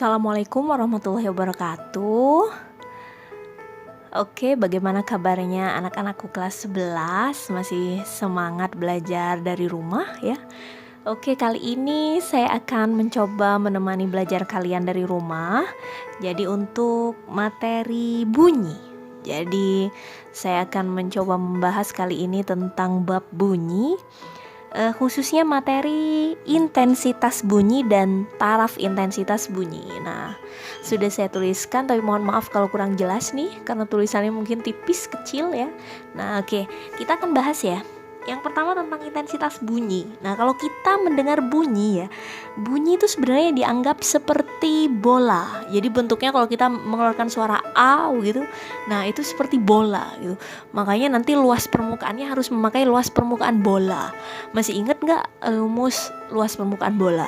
Assalamualaikum warahmatullahi wabarakatuh. Oke, bagaimana kabarnya anak-anakku kelas 11? Masih semangat belajar dari rumah ya? Oke, kali ini saya akan mencoba menemani belajar kalian dari rumah. Jadi untuk materi bunyi. Jadi saya akan mencoba membahas kali ini tentang bab bunyi. Khususnya materi intensitas bunyi dan taraf intensitas bunyi. Nah, sudah saya tuliskan, tapi mohon maaf kalau kurang jelas nih, karena tulisannya mungkin tipis, kecil ya. Nah, oke, kita akan bahas ya. Yang pertama tentang intensitas bunyi. Nah, kalau kita mendengar bunyi ya, bunyi itu sebenarnya dianggap seperti bola. Jadi bentuknya kalau kita mengeluarkan suara A gitu, nah itu seperti bola gitu. Makanya nanti luas permukaannya harus memakai luas permukaan bola. Masih ingat nggak rumus luas permukaan bola?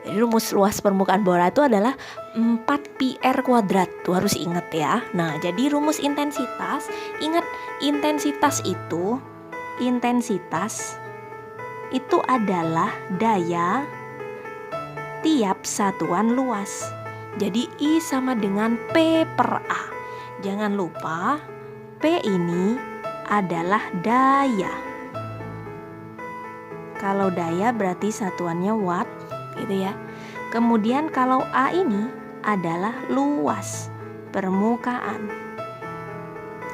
Jadi rumus luas permukaan bola itu adalah 4 pi r kuadrat. Tuh harus ingat ya. Nah, jadi rumus intensitas, ingat intensitas itu adalah daya tiap satuan luas. Jadi I sama dengan P per A. Jangan lupa P ini adalah daya. Kalau daya berarti satuannya watt gitu ya. Kemudian kalau A ini adalah luas permukaan.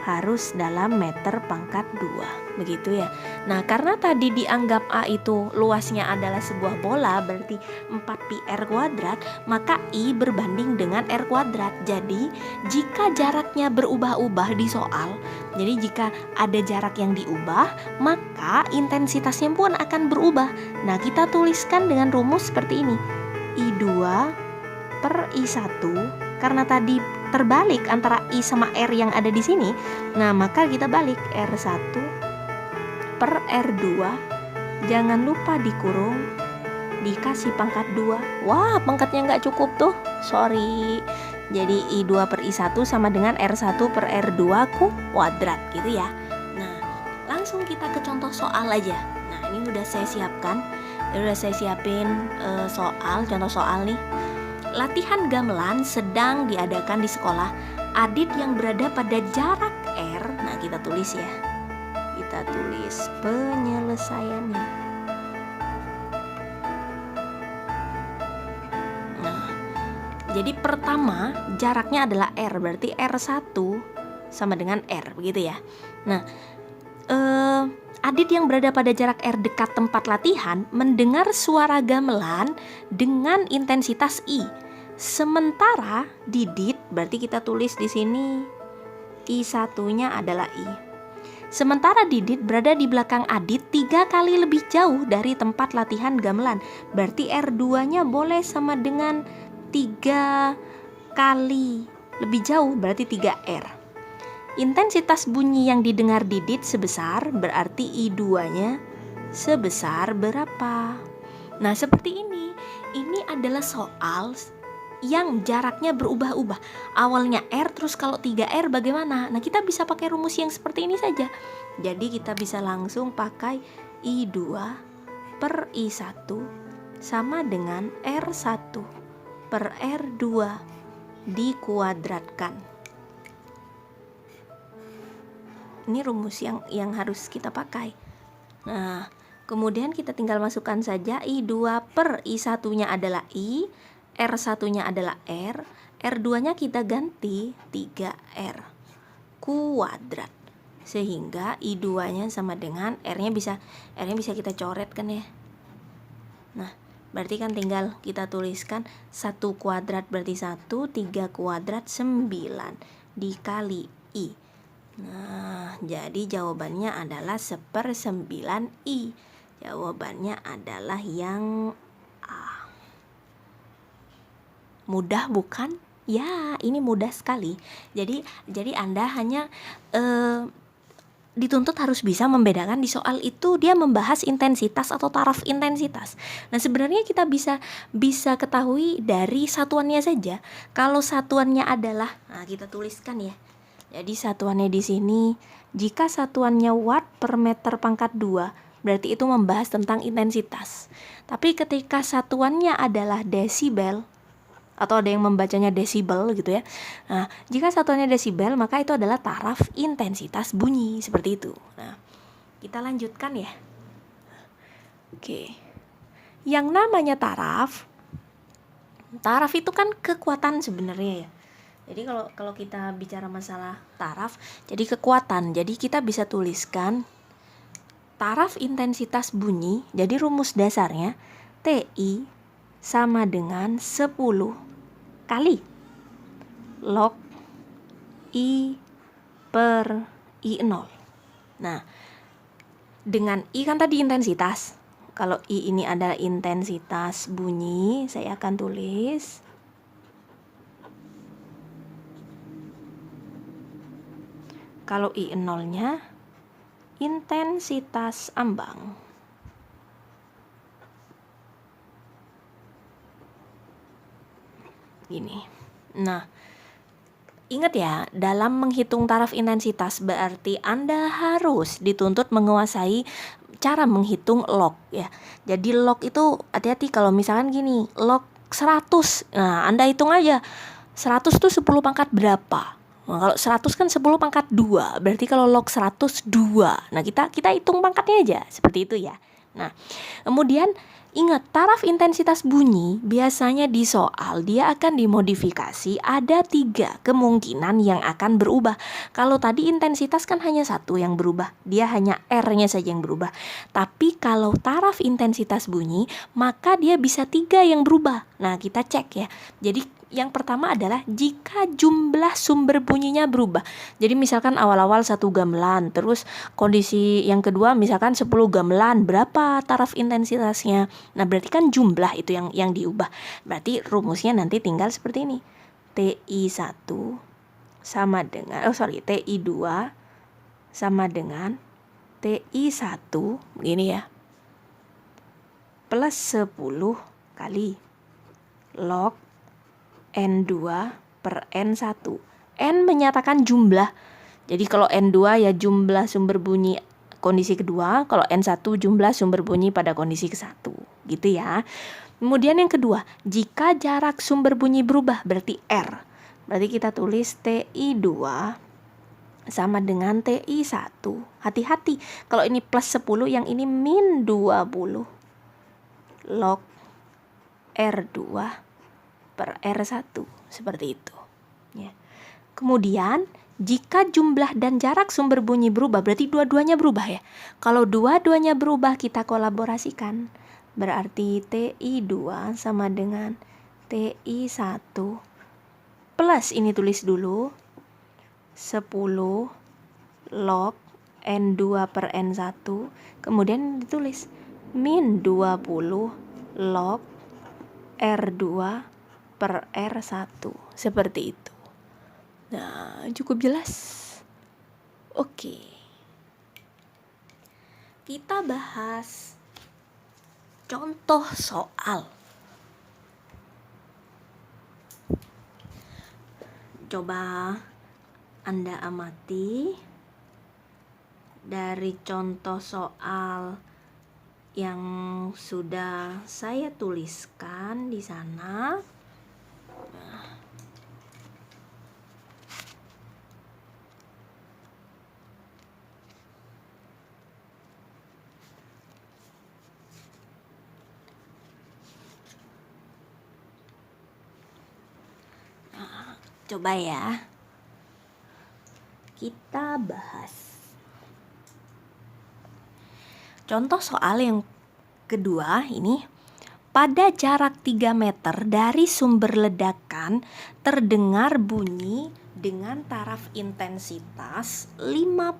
Harus dalam meter pangkat 2, begitu ya. Nah, karena tadi dianggap A itu luasnya adalah sebuah bola, berarti 4 pi r kuadrat, maka I berbanding dengan r kuadrat. Jadi, jika jaraknya berubah-ubah di soal, jadi jika ada jarak yang diubah, maka intensitasnya pun akan berubah. Nah, kita tuliskan dengan rumus seperti ini. I2 per I1, karena tadi terbalik antara I sama R yang ada di sini. Nah, maka kita balik R1 per R2. Jangan lupa dikurung, dikasih pangkat 2. Wah, pangkatnya nggak cukup tuh. Sorry. Jadi I2 per I1 sama dengan R1 per R2 kuadrat gitu ya. Nah, langsung kita ke contoh soal aja. Nah, ini udah saya siapkan. Udah saya siapin contoh soal nih. Latihan gamelan sedang diadakan di sekolah. Adit yang berada pada jarak R, nah kita tulis ya. Kita tulis penyelesaiannya. Nah, jadi pertama jaraknya adalah R, berarti R1 sama dengan R, begitu ya. Nah, Adit yang berada pada jarak R dekat tempat latihan mendengar suara gamelan dengan intensitas I. Sementara Didit, berarti kita tulis di sini I1-nya adalah I. Sementara Didit berada di belakang Adit 3 kali lebih jauh dari tempat latihan gamelan. Berarti R2-nya boleh sama dengan 3 kali lebih jauh, berarti 3R. Intensitas bunyi yang didengar Didit sebesar, berarti I2-nya sebesar berapa? Nah, seperti ini. Ini adalah soal yang jaraknya berubah-ubah. Awalnya R, terus kalau 3R bagaimana? Nah, kita bisa pakai rumus yang seperti ini saja. Jadi kita bisa langsung pakai I2 per I1 sama dengan R1 per R2 dikuadratkan. Ini rumus yang harus kita pakai. Nah, kemudian kita tinggal masukkan saja I2 per I1-nya adalah I, R1-nya adalah R, R2-nya kita ganti 3R kuadrat. Sehingga I2-nya sama dengan R-nya bisa kita coret kan ya. Nah, berarti kan tinggal kita tuliskan 1 kuadrat berarti 1, 3 kuadrat 9 dikali I. Nah, jadi jawabannya adalah 1/9I. Jawabannya adalah yang A. Mudah bukan? Ya, ini mudah sekali. Jadi Anda hanya dituntut harus bisa membedakan di soal itu dia membahas intensitas atau taraf intensitas. Nah, sebenarnya kita bisa ketahui dari satuannya saja. Kalau satuannya adalah, nah kita tuliskan ya. Jadi satuannya di sini, jika satuannya watt per meter pangkat 2, berarti itu membahas tentang intensitas. Tapi ketika satuannya adalah desibel atau ada yang membacanya desibel gitu ya. Nah, jika satuannya desibel, maka itu adalah taraf intensitas bunyi, seperti itu. Nah, kita lanjutkan ya. Oke. Yang namanya taraf itu kan kekuatan sebenarnya ya. Jadi kalau kita bicara masalah taraf, jadi kekuatan. Jadi kita bisa tuliskan taraf intensitas bunyi. Jadi rumus dasarnya TI sama dengan 10 kali log I per I0. Nah, dengan I kan tadi intensitas. Kalau I ini adalah intensitas bunyi, saya akan tulis kalau I0-nya intensitas ambang. Gini. Nah, ingat ya, dalam menghitung taraf intensitas berarti Anda harus dituntut menguasai cara menghitung log ya. Jadi log itu hati-hati kalau misalkan gini, log 100. Nah, Anda hitung aja. 100 tuh 10 pangkat berapa? Nah, kalau 100 kan 10 pangkat 2. Berarti kalau log 100 2. Nah, kita hitung pangkatnya aja seperti itu ya. Nah, kemudian ingat, taraf intensitas bunyi biasanya di soal dia akan dimodifikasi, ada 3 kemungkinan yang akan berubah. Kalau tadi intensitas kan hanya 1 yang berubah, dia hanya R-nya saja yang berubah. Tapi kalau taraf intensitas bunyi, maka dia bisa 3 yang berubah. Nah, kita cek ya. Jadi yang pertama adalah jika jumlah sumber bunyinya berubah. Jadi misalkan awal-awal 1 gamelan, terus kondisi yang kedua misalkan 10 gamelan, berapa taraf intensitasnya? Nah, berarti kan jumlah itu yang diubah. Berarti rumusnya nanti tinggal seperti ini. TI1 sama dengan TI2 sama dengan TI1 begini ya. Plus 10 kali log N2 per N1. N menyatakan jumlah. Jadi kalau N2 ya jumlah sumber bunyi kondisi kedua, kalau N1 jumlah sumber bunyi pada kondisi ke-1. Gitu ya. Kemudian yang kedua, jika jarak sumber bunyi berubah berarti R. Berarti kita tulis TI2 sama dengan TI1. Hati-hati, kalau ini plus 10, yang ini min 20 log R2 per R1, seperti itu ya. Kemudian jika jumlah dan jarak sumber bunyi berubah, berarti dua-duanya berubah ya. Kalau dua-duanya berubah, kita kolaborasikan. Berarti TI2 sama dengan TI1 plus ini tulis dulu 10 log N2 per N1, kemudian ditulis min 20 log R2 per R1, seperti itu. Nah, cukup jelas. Oke. Kita bahas contoh soal. Coba Anda amati dari contoh soal yang sudah saya tuliskan di sana. Coba ya, kita bahas contoh soal yang kedua ini. Pada jarak 3 meter dari sumber ledakan terdengar bunyi dengan taraf intensitas 50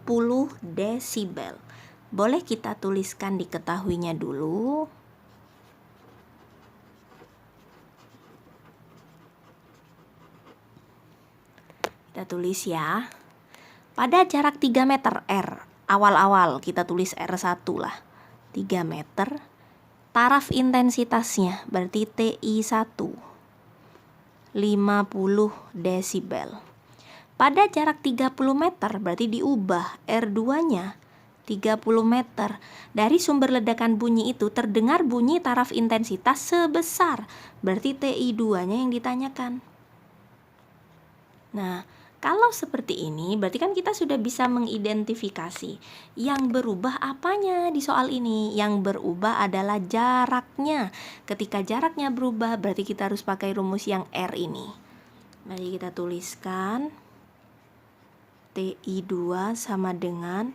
desibel. Boleh kita tuliskan diketahuinya dulu. Kita tulis ya. Pada jarak 3 meter R, awal-awal kita tulis R1 lah. 3 meter. Taraf intensitasnya berarti TI1 50 desibel. Pada jarak 30 meter berarti diubah R2-nya 30 meter. Dari sumber ledakan bunyi itu terdengar bunyi taraf intensitas sebesar. Berarti TI2-nya yang ditanyakan. Nah, kalau seperti ini berarti kan kita sudah bisa mengidentifikasi yang berubah apanya di soal ini. Yang berubah adalah jaraknya. Ketika jaraknya berubah berarti kita harus pakai rumus yang R ini. Mari kita tuliskan TI2 sama dengan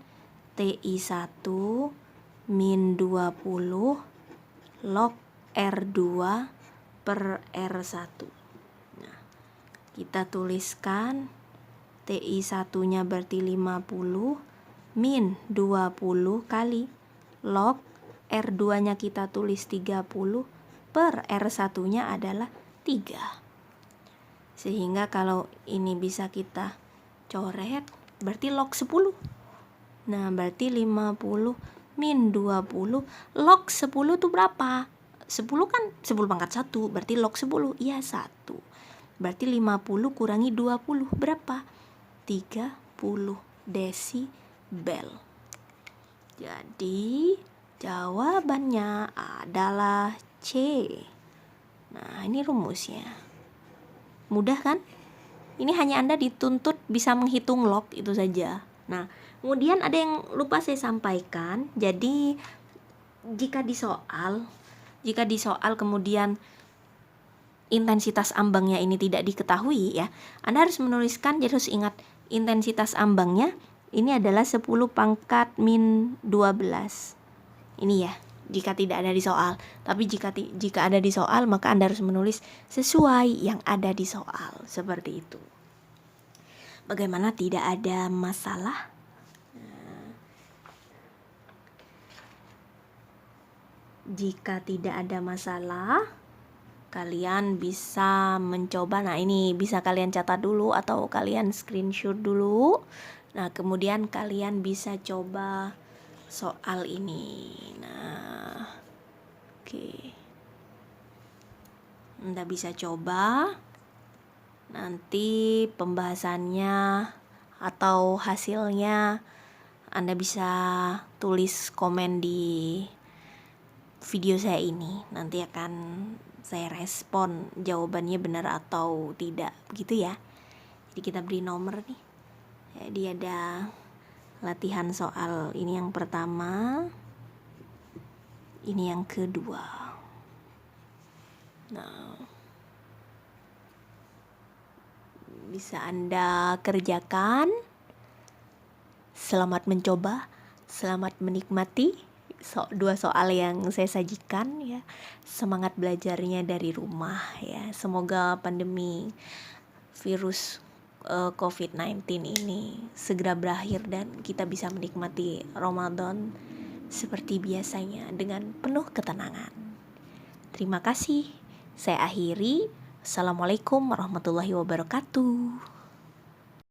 TI1 min 20 log R2 per R1. Nah, kita tuliskan TI1-nya berarti 50 min 20 kali log R2-nya kita tulis 30 per R1-nya adalah 3. Sehingga kalau ini bisa kita coret berarti log 10. Nah, berarti 50 min 20 log 10 itu berapa? 10 kan 10 pangkat 1, berarti log 10. Iya, 1. Berarti 50 kurangi 20 berapa? 30 desibel. Jadi, jawabannya adalah C. Nah, ini rumusnya. Mudah kan? Ini hanya Anda dituntut bisa menghitung log itu saja. Nah, kemudian ada yang lupa saya sampaikan. Jadi jika di soal kemudian intensitas ambangnya ini tidak diketahui ya, Anda harus menuliskan, jadi harus ingat intensitas ambangnya ini adalah 10 pangkat min 12. Ini ya, jika tidak ada di soal. Tapi jika ada di soal maka Anda harus menulis sesuai yang ada di soal, seperti itu. Bagaimana tidak ada masalah? Jika tidak ada masalah, kalian bisa mencoba. Nah, ini bisa kalian catat dulu atau kalian screenshot dulu. Nah, kemudian kalian bisa coba soal ini. Nah, oke. Anda bisa coba. Nanti pembahasannya atau hasilnya Anda bisa tulis komen di video saya ini. Nanti akan saya respon jawabannya benar atau tidak, begitu ya. Jadi kita beri nomor nih. Jadi ada latihan soal ini yang pertama, ini yang kedua. Nah, bisa Anda kerjakan. Selamat mencoba, selamat menikmati dua soal yang saya sajikan ya. Semangat belajarnya dari rumah ya. Semoga pandemi virus COVID-19 ini segera berakhir dan kita bisa menikmati Ramadan seperti biasanya dengan penuh ketenangan. Terima kasih. Saya akhiri. Assalamualaikum warahmatullahi wabarakatuh.